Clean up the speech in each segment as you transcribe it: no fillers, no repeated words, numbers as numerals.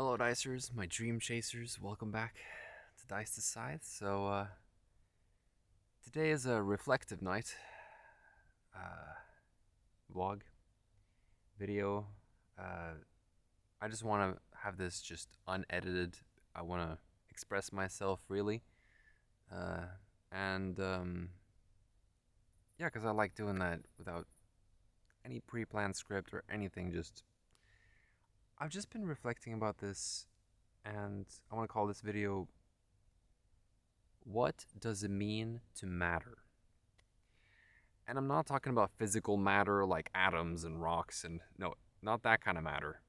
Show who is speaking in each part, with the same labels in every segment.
Speaker 1: Hello, Dicers, my dream chasers. Welcome back to Dice Decide. Today is a reflective night. Uh, Vlog, video. Uh, I just want to have this just unedited. I want to express myself freely. Uh, and yeah, because I like doing that without any pre planned script or anything. I've just been reflecting about this, and I want to call this video What Does It Mean to Matter? And I'm not talking about physical matter like atoms and rocks and no, not that kind of matter.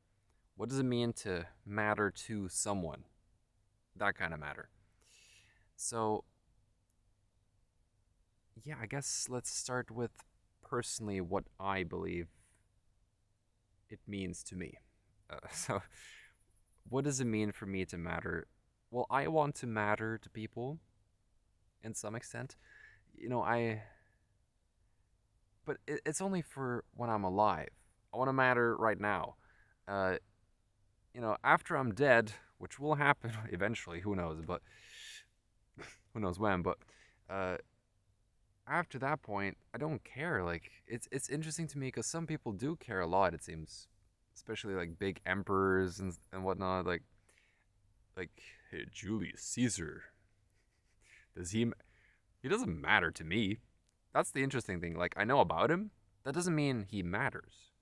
Speaker 1: What does it mean to matter to someone? That kind of matter. So, yeah, I guess let's start with personally what I believe it means to me. So, what does it mean for me to matter? Well, I want to matter to people in some extent. You know, but it's only for when I'm alive. I want to matter right now. Uh, After I'm dead, which will happen eventually, who knows, but who knows when, but uh, after that point, I don't care. Like, it's interesting to me because some people do care a lot, it seems, especially like big emperors and whatnot. Like, hey, Julius Caesar, does he doesn't matter to me. That's the interesting thing. Like, I know about him, that doesn't mean he matters.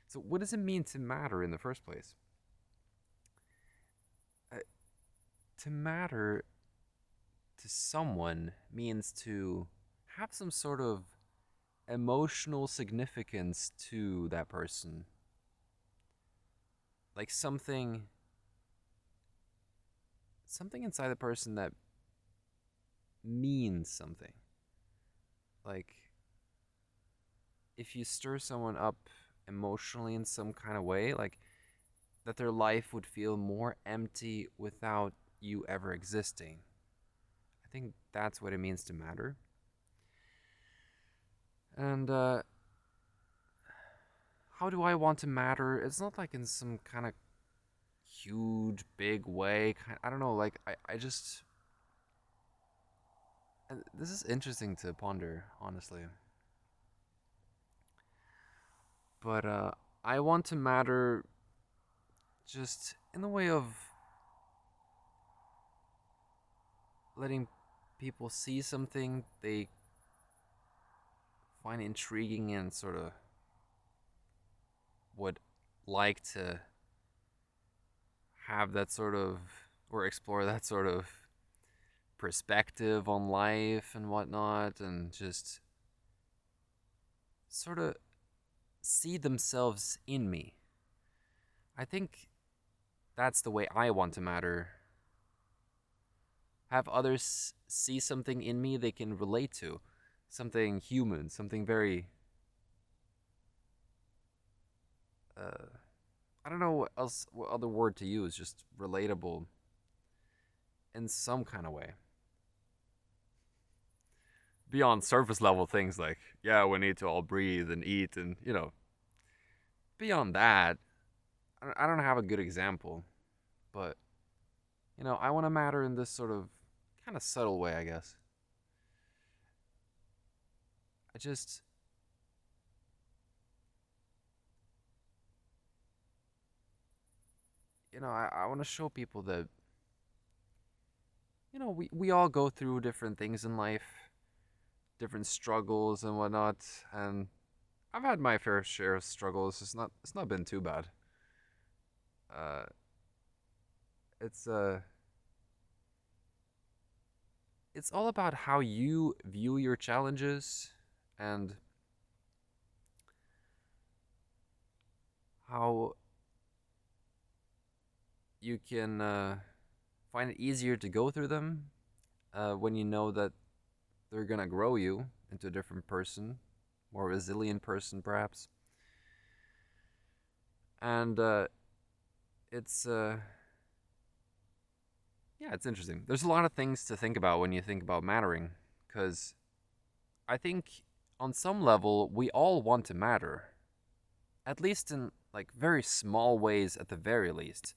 Speaker 1: So, what does it mean to matter in the first place? Uh, to matter to someone means to have some sort of emotional significance to that person. Like something inside the person that means something. Like if you stir someone up emotionally in some kind of way, like that their life would feel more empty without you ever existing. I think that's what it means to matter. And how do I want to matter? It's not like in some kind of huge, big way. I don't know. Like I just this is interesting to ponder, honestly. But I want to matter just in the way of letting people see something they find intriguing and sort of would like to have that sort of or explore that sort of perspective on life and whatnot, and just sort of see themselves in me. I think that's the way I want to matter. Have others see something in me they can relate to, something human, something very uh I don't know what other word to use, just relatable in some kind of way. Beyond surface level things like, yeah, we need to all breathe and eat and, beyond that, I don't have a good example, but, I want to matter in this sort of kind of subtle way, I guess. I just, I want to show people that, we all go through different things in life, different struggles and whatnot, and I've had my fair share of struggles. It's not been too bad. Uh, it's it's all about how you view your challenges and how you can find it easier to go through them when you know that they're gonna grow you into a different person, more resilient person, perhaps. And it's yeah, it's interesting. There's a lot of things to think about when you think about mattering, because I think on some level we all want to matter, at least in like very small ways, at the very least.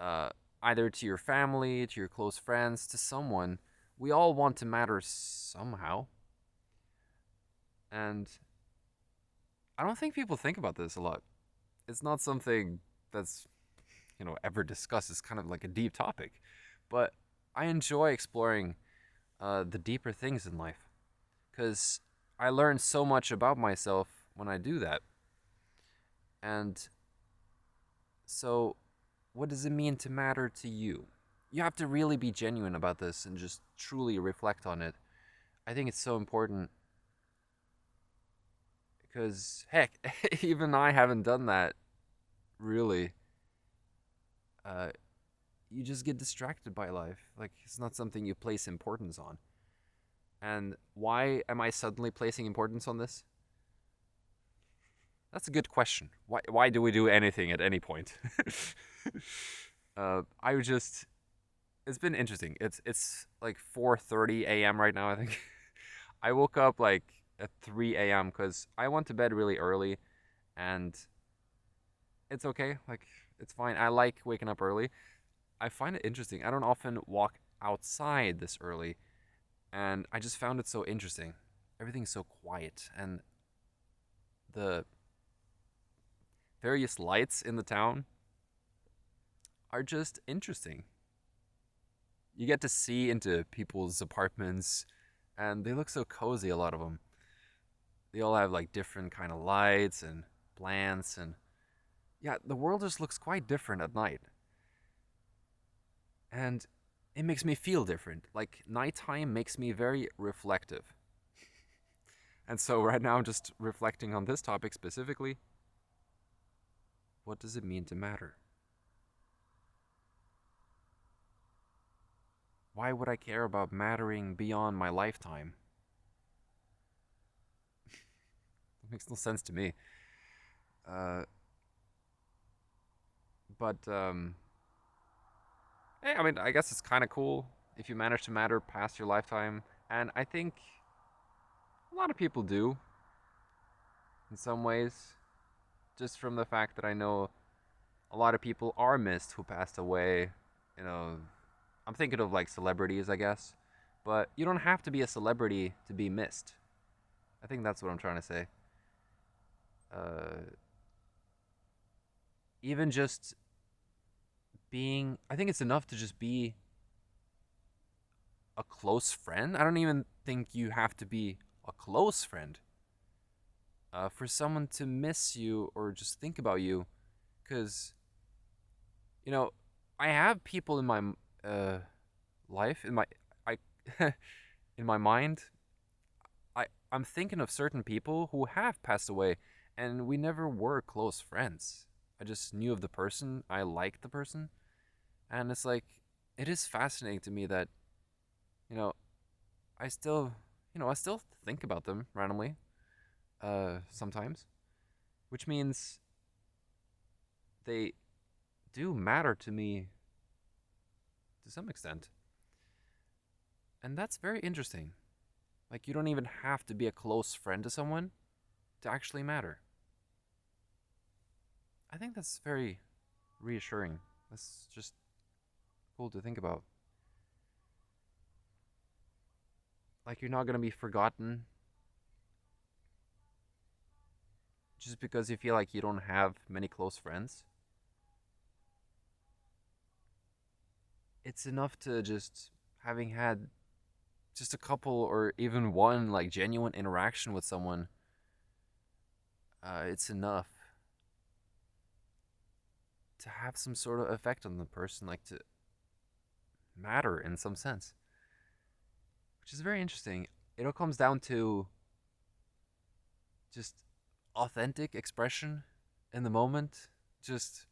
Speaker 1: uh, either to your family, to your close friends, to someone. We all want to matter somehow. And I don't think people think about this a lot. It's not something that's, ever discussed. It's kind of like a deep topic. But I enjoy exploring the deeper things in life because I learn so much about myself when I do that. And so, what does it mean to matter to you? You have to really be genuine about this and just truly reflect on it. I think it's so important because, heck, even I haven't done that really. Uh, you just get distracted by life. Like, it's not something you place importance on. And why am I suddenly placing importance on this? That's a good question. Why do we do anything at any point? I would just it's been interesting. It's like 4:30 a.m. right now, I think. I woke up like at 3 a.m. cuz I went to bed really early and it's okay. Like it's fine. I like waking up early. I find it interesting. I don't often walk outside this early and I just found it so interesting. Everything's so quiet and the various lights in the town are just interesting. You get to see into people's apartments and they look so cozy, a lot of them. They all have like different kind of lights and plants and yeah, the world just looks quite different at night. And it makes me feel different. Like nighttime makes me very reflective. And so right now I'm just reflecting on this topic specifically. What does it mean to matter? Why would I care about mattering beyond my lifetime? It makes no sense to me. Uh, but hey, I mean, I guess it's kind of cool if you manage to matter past your lifetime, and I think a lot of people do in some ways, just from the fact that I know a lot of people are missed who passed away. You know, I'm thinking of like celebrities, I guess, but you don't have to be a celebrity to be missed. I think that's what I'm trying to say. Uh, Even just being, I think it's enough to just be a close friend. I don't even think you have to be a close friend for someone to miss you or just think about you. Because, you know, I have people in my uh, life, I, in my mind. I'm thinking of certain people who have passed away and we never were close friends. I just knew of the person, I liked the person, and it's like, it is fascinating to me that, you know, I still, I still think about them randomly, sometimes, which means they do matter to me to some extent. And that's very interesting. Like, you don't even have to be a close friend to someone to actually matter. I think that's very reassuring. That's just cool to think about. Like, you're not going to be forgotten just because you feel like you don't have many close friends. It's enough to just having had just a couple or even one like genuine interaction with someone. It's enough to have some sort of effect on the person, like to matter in some sense, which is very interesting. It all comes down to just authentic expression in the moment, just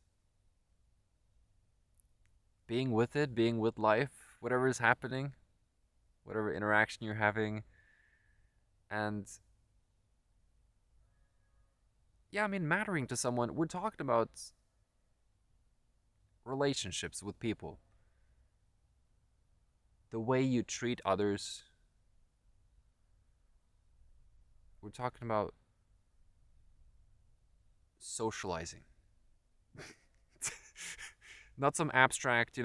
Speaker 1: being with it, being with life, whatever is happening, whatever interaction you're having. And yeah, I mean, mattering to someone, we're talking about relationships with people, the way you treat others. We're talking about socializing. Not some abstract,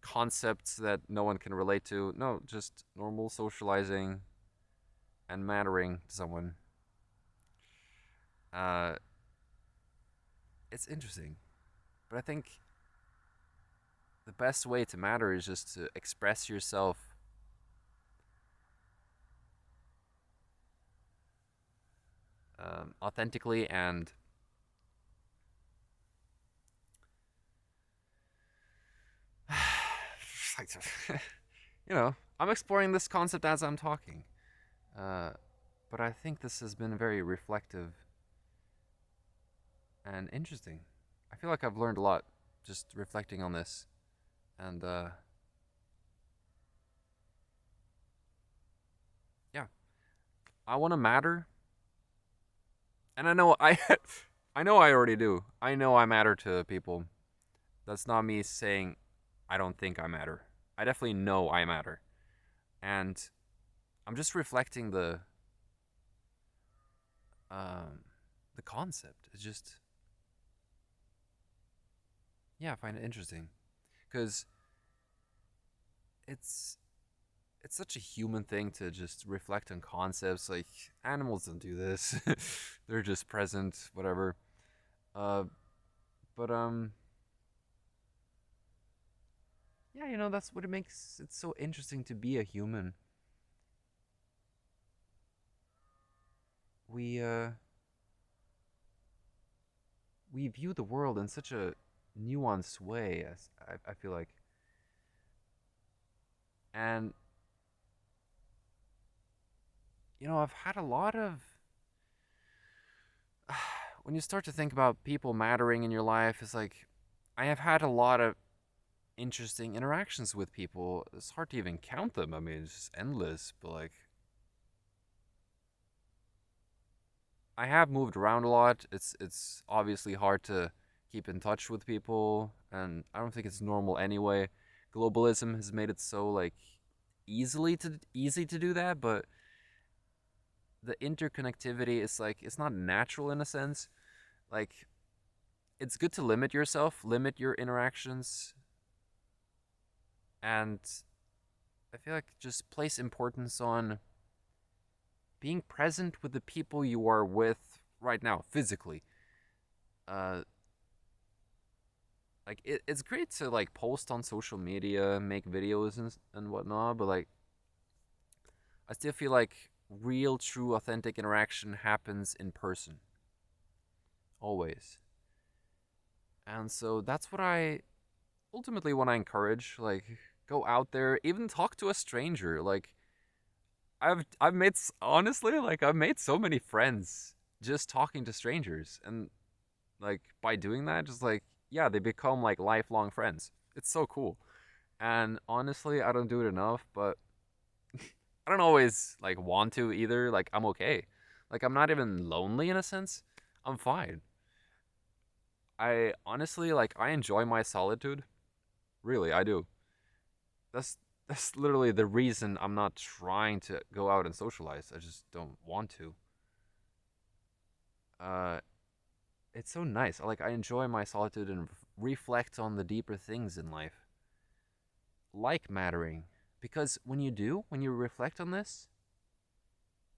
Speaker 1: concepts that no one can relate to. No, just normal socializing and mattering to someone. Uh, it's interesting, but I think the best way to matter is just to express yourself authentically and I'm exploring this concept as I'm talking. Uh, but I think this has been very reflective and interesting. I feel like I've learned a lot just reflecting on this. And yeah, I want to matter. And I know I know I already do. I know I matter to people. That's not me saying I don't think I matter. I definitely know I matter. And I'm just reflecting um the concept. It's just yeah, I find it interesting because it's it's such a human thing to just reflect on concepts. Like animals don't do this; they're just present, whatever. Uh, but yeah, that's what it makes it so interesting to be a human. We we view the world in such a nuanced way, as I feel like, and I've had a lot of when you start to think about people mattering in your life, it's like I have had a lot of interesting interactions with people. It's hard to even count them. I mean, it's just endless. But like, I have moved around a lot. It's obviously hard to keep in touch with people, and I don't think it's normal anyway. Globalism has made it so like easy to do that, but the interconnectivity is like it's not natural in a sense. Like it's good to limit yourself, limit your interactions, and I feel like just place importance on being present with the people you are with right now, physically. Uh, like it's great to like post on social media, make videos and whatnot, but like I still feel like real, true, authentic interaction happens in person, always. And so that's what I ultimately want to encourage. Like, go out there, even talk to a stranger. Like, I've made honestly like I've made so many friends just talking to strangers, and like by doing that, just like yeah, they become like lifelong friends. It's so cool. And honestly, I don't do it enough, but I don't always like want to either. Like I'm okay. Like I'm not even lonely in a sense. I'm fine. I honestly like I enjoy my solitude. Really, I do. That's literally the reason I'm not trying to go out and socialize. I just don't want to. Uh it's so nice. Like I enjoy my solitude and reflect on the deeper things in life. Like mattering because when you reflect on this,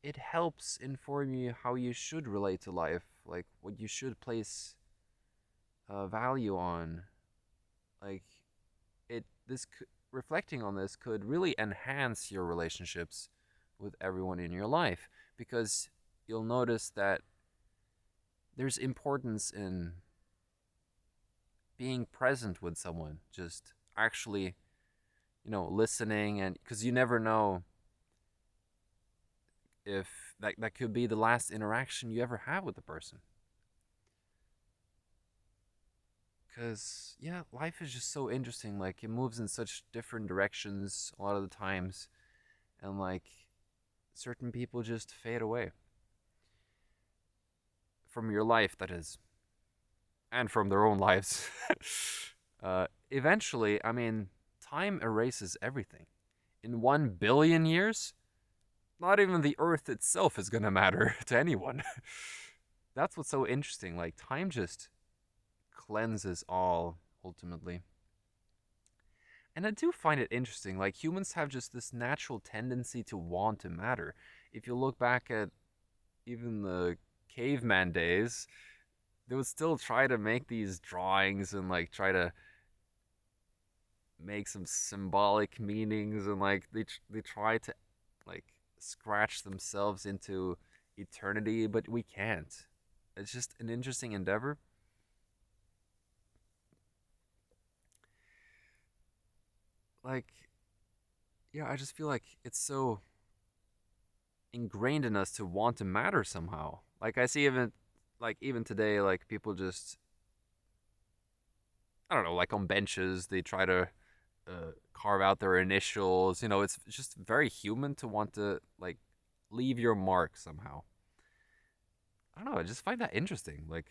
Speaker 1: it helps inform you how you should relate to life, like what you should place value on. Like it this reflecting on this could really enhance your relationships with everyone in your life because you'll notice that there's importance in being present with someone, just actually, listening, and because you never know if that could be the last interaction you ever have with the person. Because yeah, life is just so interesting. Like it moves in such different directions a lot of the times, and like certain people just fade away from your life, that is, and from their own lives. Eventually, I mean, time erases everything. In 1 billion years, not even the Earth itself is gonna matter to anyone. That's what's so interesting. Like time just cleanses all. ultimately. And I do find it interesting. Like humans have just this natural tendency to want to matter. If you look back at even the caveman days, they would still try to make these drawings and like try to make some symbolic meanings, and like they try to like scratch themselves into eternity, but we can't. It's just an interesting endeavor. Like, yeah, I just feel like it's so ingrained in us to want to matter somehow. Like I see even today, like people just, I don't know, like on benches they try to carve out their initials. It's just very human to want to like leave your mark somehow. I don't know. I just find that interesting. Like,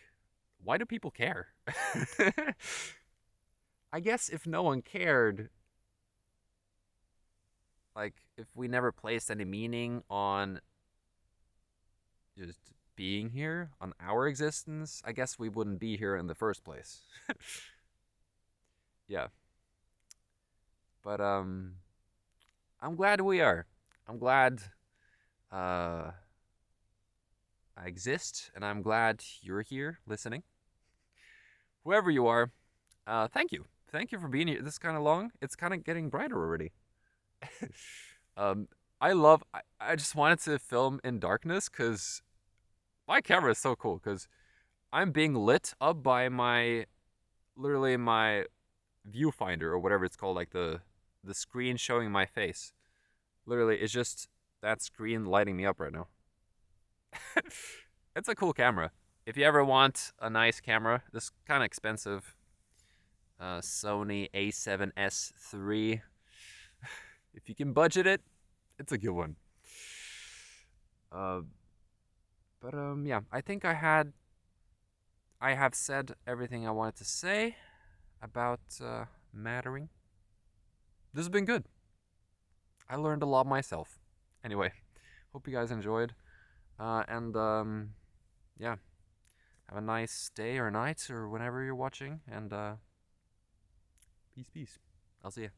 Speaker 1: why do people care? I guess if no one cared, like if we never placed any meaning on just being here, on our existence, I guess we wouldn't be here in the first place. Yeah. But I'm glad we are. I'm glad uh I exist, and I'm glad you're here listening. Whoever you are, thank you. Thank you for being here. This is kind of long. It's kind of getting brighter already. um, I just wanted to film in darkness because my camera is so cool. Because I'm being lit up by literally my viewfinder or whatever it's called, like the screen showing my face. Literally, it's just that screen lighting me up right now. It's a cool camera. If you ever want a nice camera, this kind of expensive Sony A7S III. If you can budget it, it's a good one. Uh, but yeah, I think I have said everything I wanted to say about mattering. This has been good. I learned a lot myself. Anyway, hope you guys enjoyed. And yeah, have a nice day or night or whenever you're watching. And peace, peace. I'll see you.